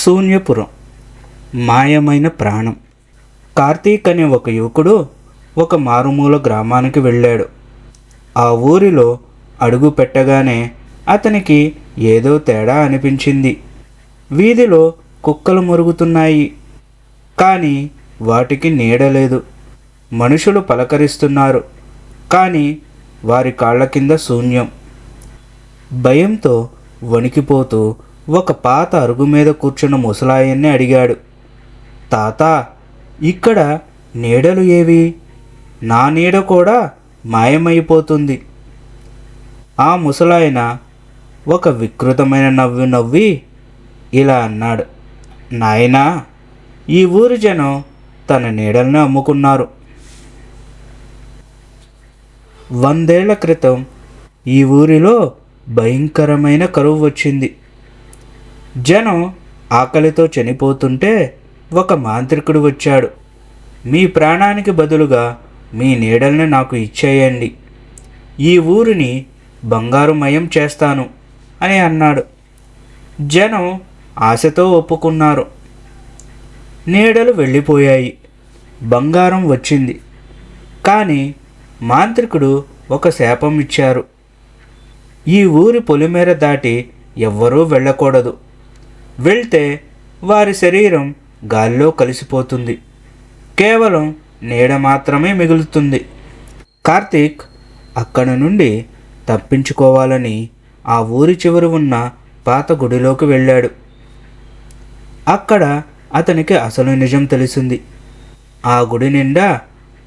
శూన్యపురం మాయమైన ప్రాణం. కార్తీక్ అనే ఒక యువకుడు ఒక మారుమూల గ్రామానికి వెళ్ళాడు. ఆ ఊరిలో అడుగు పెట్టగానే అతనికి ఏదో తేడా అనిపించింది. వీధిలో కుక్కలు మొరుగుతున్నాయి, కానీ వాటికి నీడ లేదు. మనుషులు పలకరిస్తున్నారు, కానీ వారి కాళ్ళ కింద శూన్యం. భయంతో వణికిపోతూ ఒక పాత అరుగు మీద కూర్చున్న ముసలాయన్ని అడిగాడు, తాతా, ఇక్కడ నీడలు ఏవి? నా నీడ కూడా మాయమైపోతుంది. ఆ ముసలాయన ఒక వికృతమైన నవ్వు నవ్వి ఇలా అన్నాడు, నాయనా, ఈ ఊరి జనం తన నీడలను అమ్ముకున్నారు. 100 ఏళ్ల క్రితం ఈ ఊరిలో భయంకరమైన కరువు వచ్చింది. జనం ఆకలితో చనిపోతుంటే ఒక మాంత్రికుడు వచ్చాడు. మీ ప్రాణానికి బదులుగా మీ నీడల్ని నాకు ఇచ్చేయండి, ఈ ఊరిని బంగారుమయం చేస్తాను అని అన్నాడు. జనం ఆశతో ఒప్పుకున్నారు. నీడలు వెళ్ళిపోయాయి, బంగారం వచ్చింది. కానీ మాంత్రికుడు ఒక శాపం ఇచ్చారు. ఈ ఊరి పొలిమేర దాటి ఎవ్వరూ వెళ్ళకూడదు. వెళ్తే వారి శరీరం గాలిలో కలిసిపోతుంది, కేవలం నీడ మాత్రమే మిగులుతుంది. కార్తీక్ అక్కడి నుండి తప్పించుకోవాలని ఆ ఊరి చివరి ఉన్న పాత గుడిలోకి వెళ్ళాడు. అక్కడ అతనికి అసలు నిజం తెలిసింది. ఆ గుడి నిండా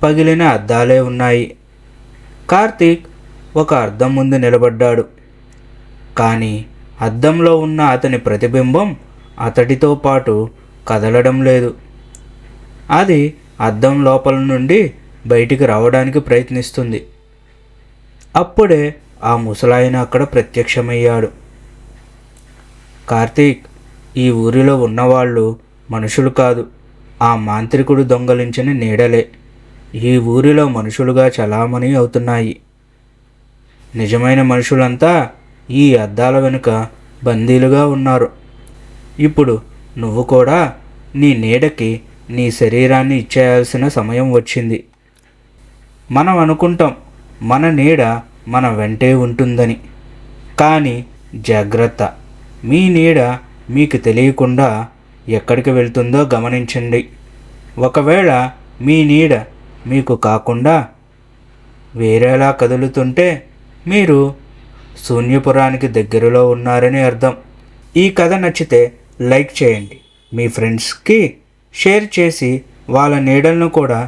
పగిలిన అద్దాలే ఉన్నాయి. కార్తీక్ ఒక అద్దం ముందు నిలబడ్డాడు. కానీ అద్దంలో ఉన్న అతని ప్రతిబింబం అతడితో పాటు కదలడం లేదు. అది అద్దం లోపల నుండి బయటికి రావడానికి ప్రయత్నిస్తుంది. అప్పుడే ఆ ముసలాయన అక్కడ ప్రత్యక్షమయ్యాడు. కార్తీక్, ఈ ఊరిలో ఉన్నవాళ్ళు మనుషులు కాదు, ఆ మాంత్రికుడు దొంగలించిన నీడలే ఈ ఊరిలో మనుషులుగా చలామణి అవుతున్నాయి. నిజమైన మనుషులంతా ఈ అద్దాల వెనుక బందీలుగా ఉన్నారు. ఇప్పుడు నువ్వు కూడా నీ నీడకి నీ శరీరాన్ని ఇచ్చేయాల్సిన సమయం వచ్చింది. మనం అనుకుంటాం మన నీడ మన వెంటే ఉంటుందని, కానీ జాగ్రత్త, మీ నీడ మీకు తెలియకుండా ఎక్కడికి వెళ్తుందో గమనించండి. ఒకవేళ మీ నీడ మీకు కాకుండా వేరేలా కదులుతుంటే మీరు శూన్యపురానికి దగ్గరలో ఉన్నారని అర్థం. ఈ కథ నచ్చితే లైక్ చేయండి, మీ ఫ్రెండ్స్కి షేర్ చేసి వాళ్ళ నీడలను కూడా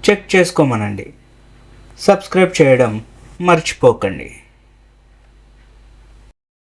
చెక్ చేసుకోమనండి. సబ్స్క్రైబ్ చేయడం మర్చిపోకండి.